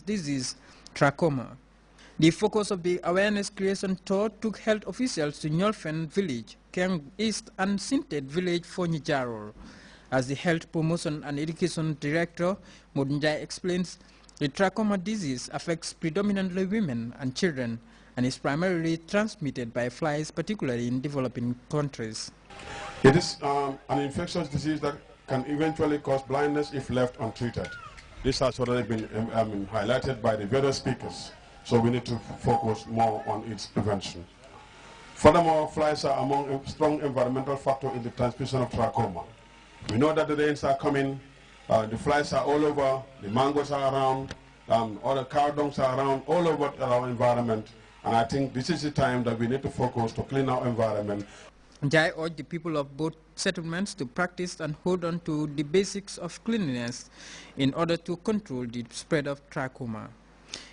disease, trachoma. The focus of the awareness creation tour took health officials to Nyolfen Village, Keng East and Sintet Village for Nijaro. As the Health Promotion and Education Director, Modunjai explains, the trachoma disease affects predominantly women and children and is primarily transmitted by flies, particularly in developing countries. It is an infectious disease that can eventually cause blindness if left untreated. This has already been highlighted by the various speakers, so we need to focus more on its prevention. Furthermore, flies are among a strong environmental factor in the transmission of trachoma. We know that the rains are coming, the flies are all over, the mangoes are around, all the cow dungs are around, all over our environment. And I think this is the time that we need to focus to clean our environment. Jai urged the people of both settlements to practice and hold on to the basics of cleanliness in order to control the spread of trachoma.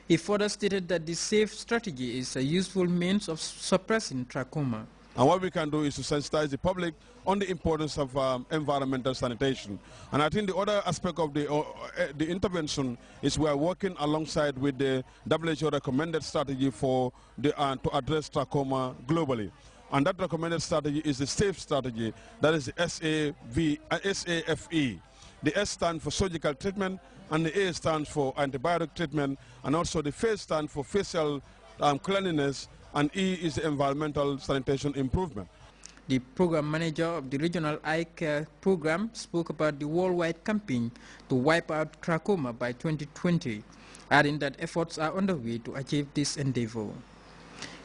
He further stated that the safe strategy is a useful means of suppressing trachoma. And what we can do is to sensitize the public on the importance of environmental sanitation. And I think the other aspect of the intervention is we are working alongside with the WHO recommended strategy for to address trachoma globally. And that recommended strategy is the SAFE strategy, that is the SAFE. The S stands for surgical treatment, and the A stands for antibiotic treatment, and also the FACE stands for facial cleanliness, and E is the environmental sanitation improvement. The program manager of the Regional Eye Care Program spoke about the worldwide campaign to wipe out trachoma by 2020, adding that efforts are underway to achieve this endeavor.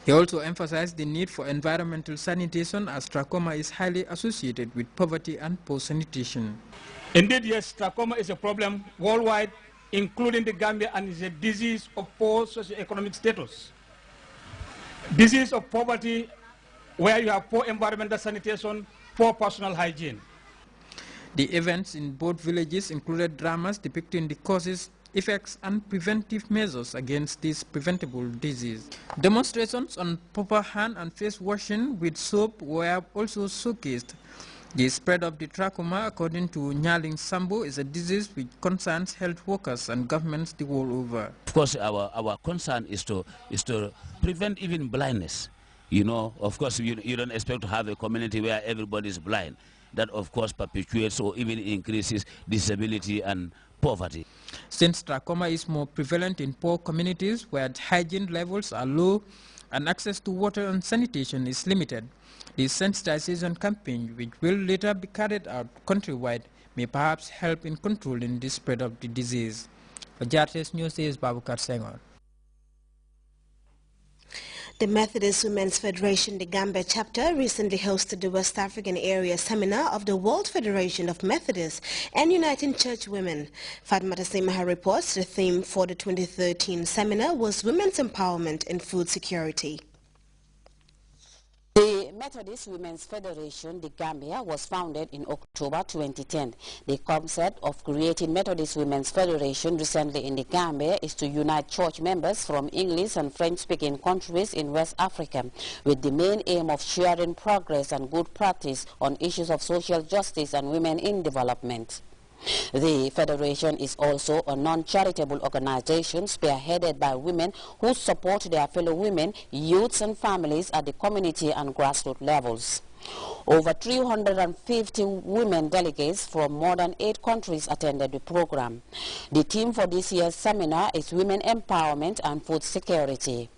He also emphasized the need for environmental sanitation as trachoma is highly associated with poverty and poor sanitation. Indeed, yes, trachoma is a problem worldwide, including the Gambia, and is a disease of poor socioeconomic status. Disease of poverty, where you have poor environmental sanitation, poor personal hygiene. The events in both villages included dramas depicting the causes, effects, and preventive measures against this preventable disease. Demonstrations on proper hand and face washing with soap were also showcased. The spread of the trachoma, according to Nyaling Sambo, is a disease which concerns health workers and governments the world over. Of course, our concern is to prevent even blindness. You know, of course, you don't expect to have a community where everybody is blind. That, of course, perpetuates or even increases disability and poverty. Since trachoma is more prevalent in poor communities where hygiene levels are low and access to water and sanitation is limited, the sensitization campaign, which will later be carried out countrywide, may perhaps help in controlling the spread of the disease. For GRTS News, is Babukar Senghor. The Methodist Women's Federation, the Gambia chapter, recently hosted the West African Area Seminar of the World Federation of Methodists and United Church Women. Fatmata Simaha reports the theme for the 2013 seminar was Women's Empowerment and Food Security. The Methodist Women's Federation, the Gambia, was founded in October 2010. The concept of creating Methodist Women's Federation recently in the Gambia is to unite church members from English and French-speaking countries in West Africa with the main aim of sharing progress and good practice on issues of social justice and women in development. The Federation is also a non-charitable organization spearheaded by women who support their fellow women, youths and families at the community and grassroots levels. Over 350 women delegates from more than 8 countries attended the program. The theme for this year's seminar is Women Empowerment and Food Security.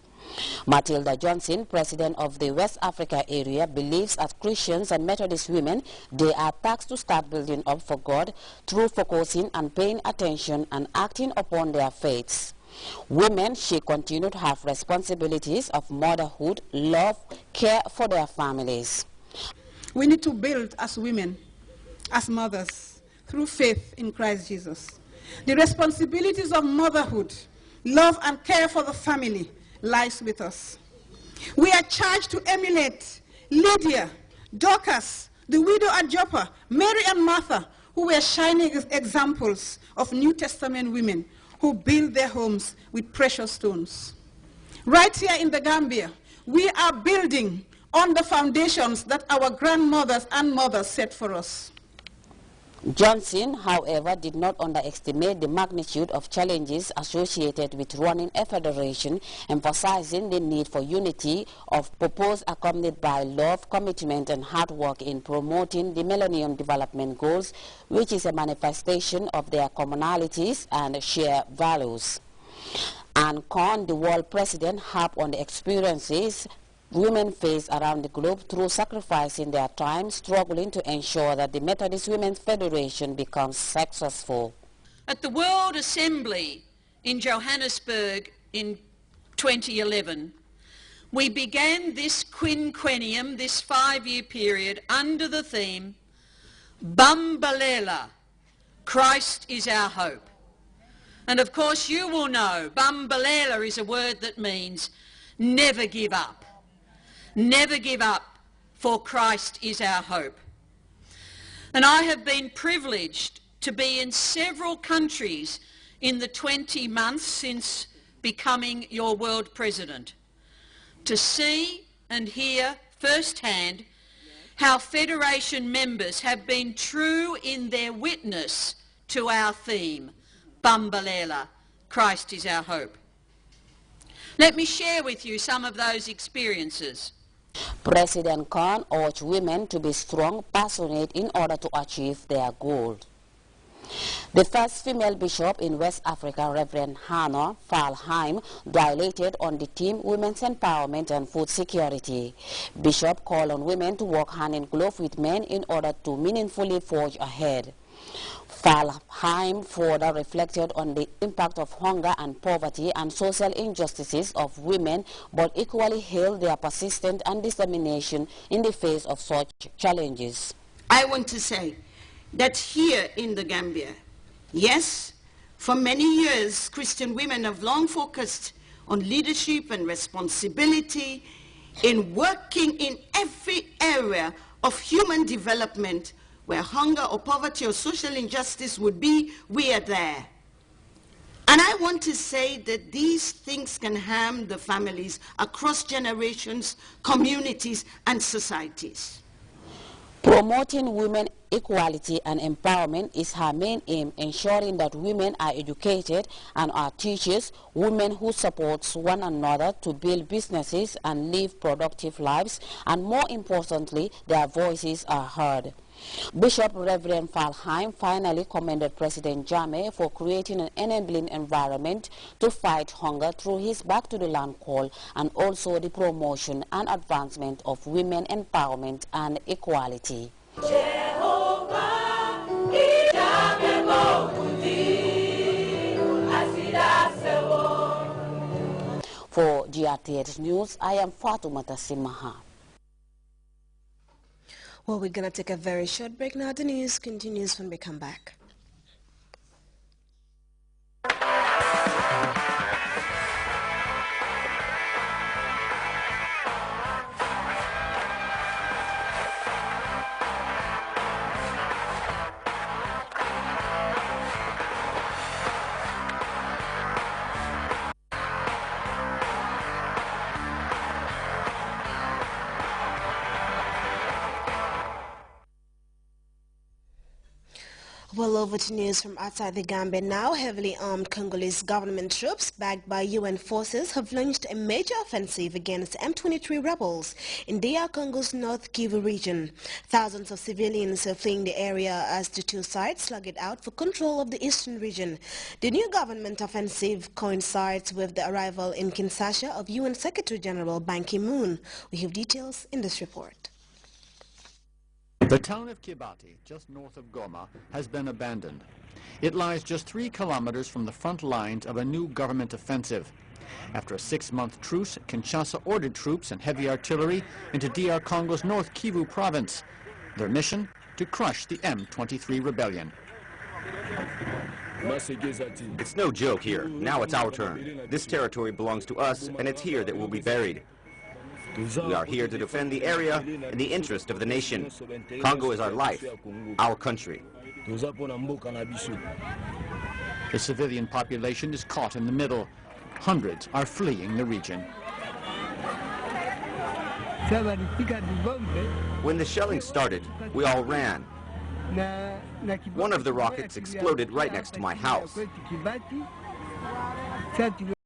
Matilda Johnson, president of the West Africa area, believes as Christians and Methodist women, they are tasked to start building up for God through focusing and paying attention and acting upon their faiths. Women, she continued, have responsibilities of motherhood, love, care for their families. We need to build as women, as mothers, through faith in Christ Jesus. The responsibilities of motherhood, love and care for the family lies with us. We are charged to emulate Lydia, Dorcas, the widow at Joppa, Mary and Martha, who were shining examples of New Testament women who build their homes with precious stones. Right here in the Gambia, we are building on the foundations that our grandmothers and mothers set for us. Johnson, however, did not underestimate the magnitude of challenges associated with running a federation, emphasizing the need for unity of purpose accompanied by love, commitment, and hard work in promoting the Millennium Development Goals, which is a manifestation of their commonalities and shared values. And Khan, the world president, harped on the experiences women face around the globe through sacrificing their time, struggling to ensure that the Methodist Women's Federation becomes successful. At the World Assembly in Johannesburg in 2011, we began this quinquennium, this 5-year period, under the theme, Bambalela, Christ is our hope. And of course you will know, Bambalela is a word that means never give up. Never give up, for Christ is our hope. And I have been privileged to be in several countries in the 20 months since becoming your world president, to see and hear firsthand how Federation members have been true in their witness to our theme, Bambalela, Christ is our hope. Let me share with you some of those experiences. President Khan urged women to be strong, passionate in order to achieve their goal. The first female bishop in West Africa, Reverend Hannah Falheim, dilated on the theme Women's Empowerment and Food Security. Bishop called on women to work hand in glove with men in order to meaningfully forge ahead. Falheim further reflected on the impact of hunger and poverty and social injustices of women, but equally hailed their persistence and determination in the face of such challenges. I want to say that here in the Gambia, yes, for many years, Christian women have long focused on leadership and responsibility in working in every area of human development. Where hunger or poverty or social injustice would be, we are there. And I want to say that these things can harm the families across generations, communities, and societies. Promoting women equality and empowerment is her main aim, ensuring that women are educated and are teachers, women who support one another to build businesses and live productive lives, and more importantly, their voices are heard. Bishop Reverend Falheim finally commended President Jammeh for creating an enabling environment to fight hunger through his Back to the Land call, and also the promotion and advancement of women empowerment and equality. For GRTS News, I am Fatoumata Simaha. Well, we're going to take a very short break now. The news continues when we come back. Well, over to news from outside the Gambia now. Heavily armed Congolese government troops backed by UN forces have launched a major offensive against M23 rebels in DR Congo's North Kivu region. Thousands of civilians are fleeing the area as the two sides slug it out for control of the eastern region. The new government offensive coincides with the arrival in Kinshasa of UN Secretary General Ban Ki-moon. We have details in this report. The town of Kibati, just north of Goma, has been abandoned. It lies just 3 kilometers from the front lines of a new government offensive. After a 6-month truce, Kinshasa ordered troops and heavy artillery into DR Congo's North Kivu province. Their mission? To crush the M23 rebellion. It's no joke here. Now it's our turn. This territory belongs to us, and it's here that we'll be buried. We are here to defend the area in the interest of the nation. Congo is our life, our country. The civilian population is caught in the middle. Hundreds are fleeing the region. When the shelling started, we all ran. One of the rockets exploded right next to my house.